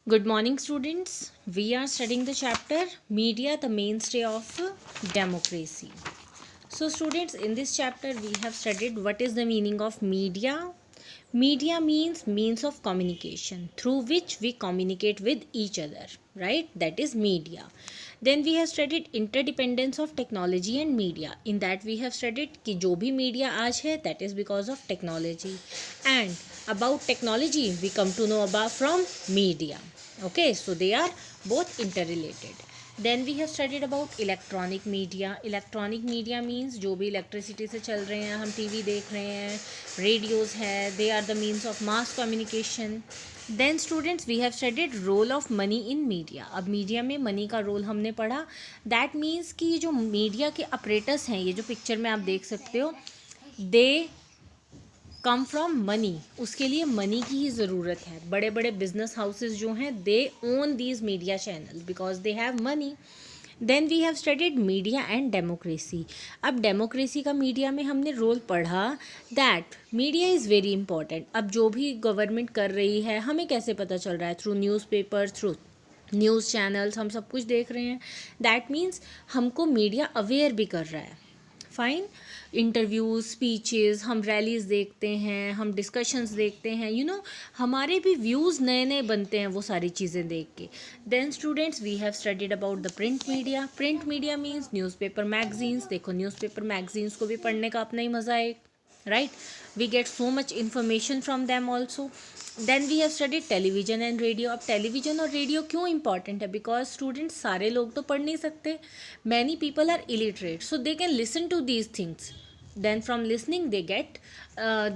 Good morning, students. We are studying the chapter Media, the Mainstay of Democracy. So, students, in this chapter, we have studied what is the meaning of media. Media means means of communication through which we communicate with each other, right? That is media. Then we have studied interdependence of technology and media. In that we have studied कि जो भी media आज है that is because of technology. And about technology we come to know about from media. Okay, so they are both interrelated. Then we have studied about electronic media. Electronic media means जो भी electricity से चल रहे हैं, हम TV देख रहे हैं, रेडियोज़ है, they are the means of mass communication. Then students we have studied role of money in media. अब मीडिया में मनी का रोल हमने पढ़ा. दैट मीन्स कि जो मीडिया के ऑपरेटर्स हैं, ये जो पिक्चर में आप देख सकते हो, दे कम फ्रॉम मनी. उसके लिए मनी की ही ज़रूरत है. बड़े बड़े बिजनेस हाउसेज जो हैं, they own these media channels because they have money. Then we have studied media and democracy. अब डेमोक्रेसी का मीडिया में हमने रोल पढ़ा. That media is very important. अब जो भी गवर्नमेंट कर रही है हमें कैसे पता चल रहा है? Through newspaper, through news channels, हम सब कुछ देख रहे हैं. दैट मीन्स हमको मीडिया अवेयर भी कर रहा है. फाइन. इंटरव्यूज़, स्पीचेस, हम रैलीज़ देखते हैं, हम डिस्कशंस देखते हैं, हमारे भी व्यूज़ नए नए बनते हैं वो सारी चीज़ें देख के. Then students we have studied about the print media. Print media means newspaper, magazines. देखो न्यूज़पेपर मैगजीन्स को भी पढ़ने का अपना ही मज़ा है, right? We get so much information from them also. Then we have studied television and radio. अब टेलीविजन और रेडियो क्यों इंपॉर्टेंट है? बिकॉज स्टूडेंट्स सारे लोग तो पढ़ नहीं सकते. Many people are illiterate, so they can listen to these things. Then from listening they get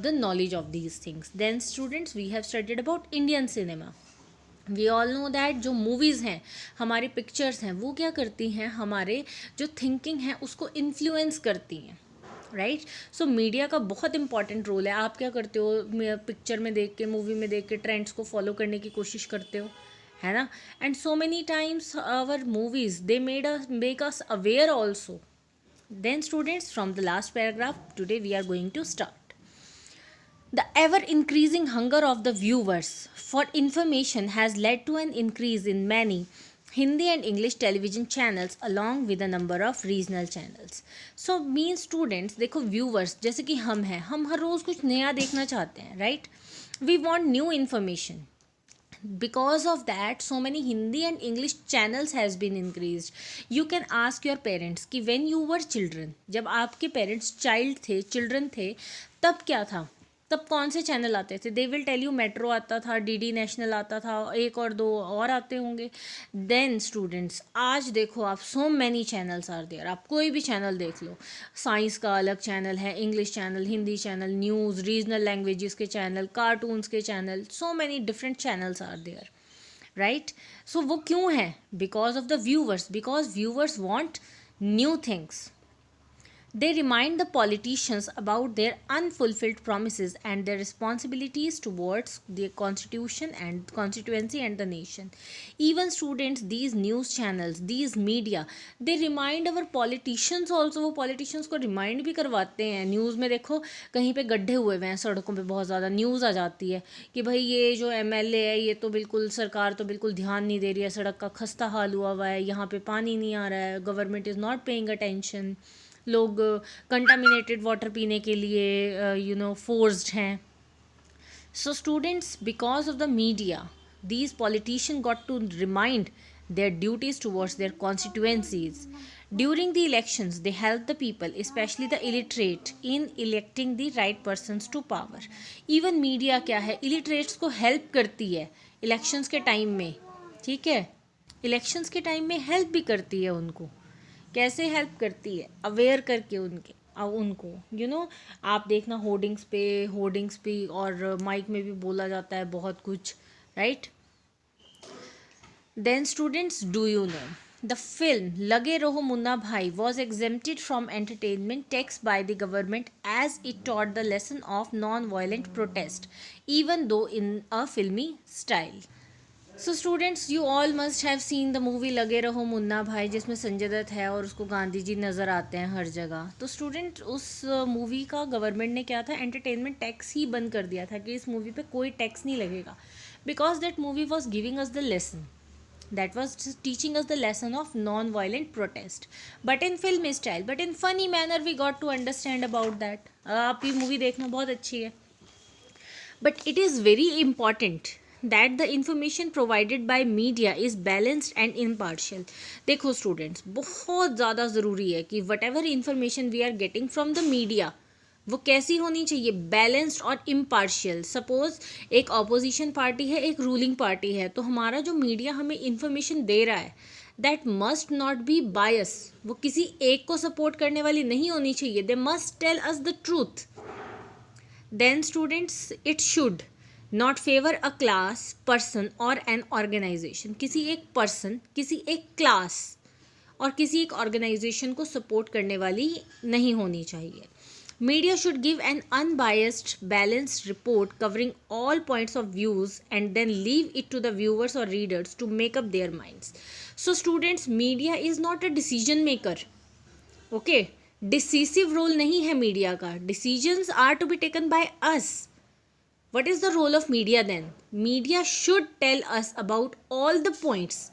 the knowledge of these things. Then students we have studied about Indian cinema. We all know that जो movies हैं, हमारी pictures हैं, वो क्या करती हैं? हमारे जो thinking है उसको influence करती हैं, राइट? सो मीडिया का बहुत इंपॉर्टेंट रोल है. आप क्या करते हो? पिक्चर में देख के, मूवी में देख के ट्रेंड्स को फॉलो करने की कोशिश करते हो, है ना? And so many times our movies they make us aware also. Then students, from the last paragraph, today we are going to start. The ever increasing hunger of the viewers for information has led to an increase in many Hindi and English television channels along with a number of regional channels. So mean students, देखो viewers जैसे कि हम हर रोज़ कुछ नया देखना चाहते हैं, right? We want new information. Because of that so many Hindi and English channels has been increased. You can ask your parents कि when you were children, जब आपके parents children थे, तब क्या था? तब कौन से चैनल आते थे? They will tell you metro आता था, डीडी नेशनल आता था, एक और दो और आते होंगे. देन स्टूडेंट्स आज देखो आप, so many channels are there. आप कोई भी चैनल देख लो. साइंस का अलग चैनल है, English channel, Hindi channel, news, regional languages के चैनल, कार्टून्स के channel, so many different channels are there, right? So वो क्यों है? Because of the viewers. Because viewers want new things. They remind the politicians about their unfulfilled promises and their responsibilities towards the constitution and constituency and the nation. Even students, these news channels, these media, they remind our politicians also. वो politicians को remind भी करवाते हैं. News में देखो कहीं पे गड्ढे हुए हुए हैं सड़कों पे, बहुत ज़्यादा न्यूज़ आ जाती है कि भाई ये जो MLA है ये तो बिल्कुल, सरकार तो बिल्कुल ध्यान नहीं दे रही है, सड़क का खस्ता हाल हुआ है, यहाँ पे पानी नहीं आ रहा है, government is not paying attention, लोग कंटामिनेटेड वाटर पीने के लिए फोर्स्ड हैं. So students, because of the media these politicians got to remind their duties towards their constituencies. During the elections they help the people, especially the illiterate, in electing the right persons to power. even media क्या है? illiterates को help करती है elections के time में, ठीक है? elections के टाइम में help भी करती है उनको. कैसे हेल्प करती है? अवेयर करके उनको आप देखना होर्डिंग्स पे और माइक में भी बोला जाता है बहुत कुछ, right? Then students, do you know the film Lage Raho Munna Bhai was exempted from entertainment tax by the government as it taught the lesson of non violent protest even though in a फिल्मी style. So students, you all must have seen the movie Lage Raho Munna भाई, जिसमें संजय दत्त है और उसको गांधी जी नज़र आते हैं हर जगह. तो स्टूडेंट, उस मूवी का गवर्नमेंट ने क्या था, एंटरटेनमेंट टैक्स ही बंद कर दिया था कि इस मूवी पे कोई टैक्स नहीं लगेगा. because that movie was giving us the lesson, that was just teaching us the lesson of non-violent protest, but in film style, but in funny manner we got to understand about that. आप ये movie देखना बहुत अच्छी है. But it is very important that the information provided by media is balanced and impartial. देखो students, बहुत ज़्यादा ज़रूरी है कि whatever information we are getting from the media वो कैसी होनी चाहिए, बैलेंस्ड और इम्पार्शियल. सपोज एक ऑपोजिशन पार्टी है, एक रूलिंग पार्टी है, तो हमारा जो मीडिया हमें इंफॉर्मेशन दे रहा है दैट मस्ट नॉट बी बायस. वो किसी एक को सपोर्ट करने वाली नहीं होनी चाहिए. They must tell us the truth. Then students, it should not favor a class, person or an organization. किसी एक person, किसी एक class और किसी एक organization को support करने वाली नहीं होनी चाहिए. Media should give an unbiased, balanced report covering all points of views and then leave it to the viewers or readers to make up their minds. So students, media is not a decision maker. Okay. Decisive role नहीं है media का. Decisions are to be taken by us. What is the role of media then? Media should tell us about all the points,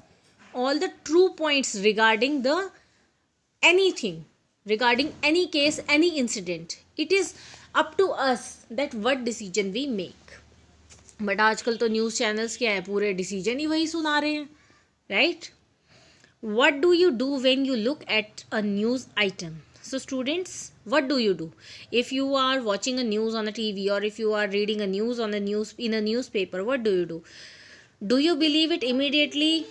all the true points regarding the anything, regarding any case, any incident. It is up to us that what decision we make. But आजकल तो news channels क्या है, पूरे decision ही वही सुना रहे हैं, right? What do you do when you look at a news item? So students, what do you do if you are watching a news on a TV or if you are reading a news on a in a newspaper? What do you do? Do you believe it immediately?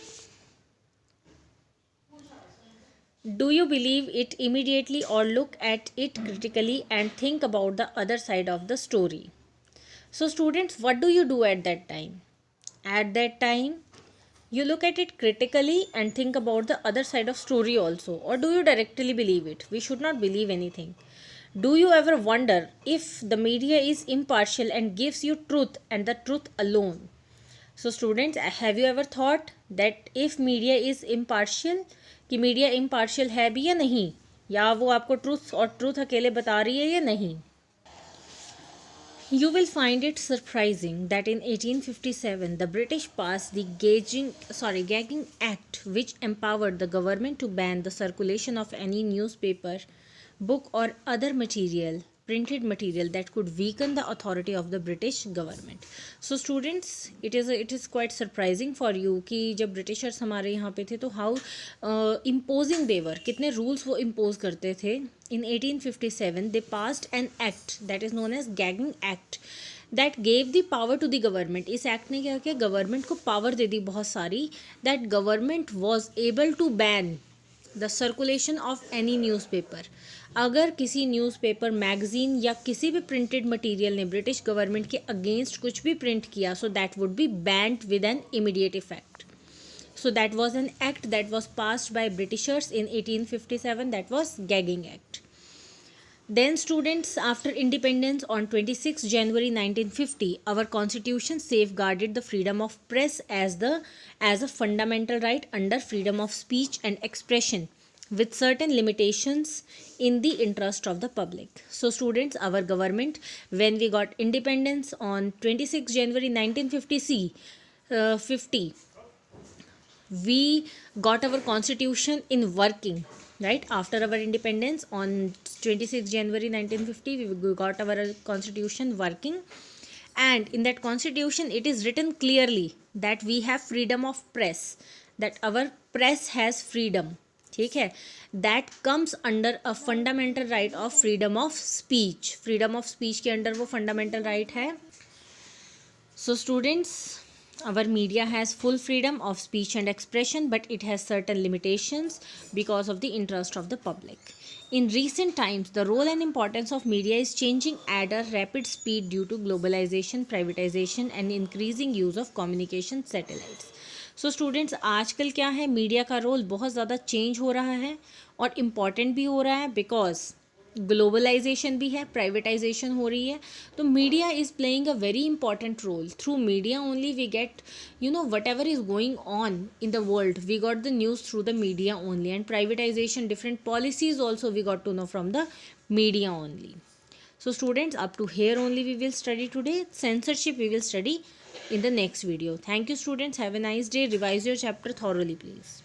Do you believe it immediately or look at it critically and think about the other side of the story? So students, what do you do at that time? At that time, you look at it critically and think about the other side of story also, or do you directly believe it? We should not believe anything. Do you ever wonder if the media is impartial and gives you truth and the truth alone? So students, have you ever thought that if media is impartial, कि media impartial है भी या नहीं, या वो आपको truth और truth अकेले बता रही है या नहीं? You will find it surprising that in 1857 the British passed the Gagging Act, which empowered the government to ban the circulation of any newspaper, book or other printed material that could weaken the authority of the British government. So students, it is quite surprising for you कि जब Britishers हमारे यहाँ पे थे तो how imposing they were, कितने rules वो impose करते थे. In 1857 they passed an act that is known as Gagging Act that gave the power to the government. इस act ने क्या किया, गवर्नमेंट को पावर दे दी बहुत सारी, that government was able to ban the circulation of any newspaper. अगर किसी newspaper, magazine या किसी भी प्रिंटेड मटेरियल ने ब्रिटिश गवर्नमेंट के अगेंस्ट कुछ भी प्रिंट किया, so that would be band with an immediate effect. So that was an act that was passed by Britishers in 1857, that was Gagging Act. Then students, after independence on 26 January 1950, our constitution safeguarded the freedom of press as a fundamental right under freedom of speech and expression, with certain limitations in the interest of the public. So students, our government, when we got independence on 26 January 1950, we got our constitution in working, right? After our independence on 26 January 1950, we got our constitution working, and in that constitution it is written clearly that we have freedom of press, that our press has freedom. ठीक है, that comes under a fundamental right of freedom of speech. Freedom of speech के under वो fundamental right है. So students, our media has full freedom of speech and expression, but it has certain limitations because of the interest of the public. In recent times, the role and importance of media is changing at a rapid speed due to globalization, privatization and increasing use of communication satellites. So students, आजकल क्या है, media का role बहुत ज़्यादा change हो रहा है और इम्पॉर्टेंट भी हो रहा है, बिकॉज ग्लोबलाइजेशन भी है, प्राइवेटाइजेशन हो रही है. तो media is playing a very important role. Through media only we get whatever is going on in the world, we got the news through the media only. And privatization, different policies also we got to know from the media only. So students, up to here only we will study today. Censorship we will study in the next video. Thank you students. Have a nice day. Revise your chapter thoroughly please.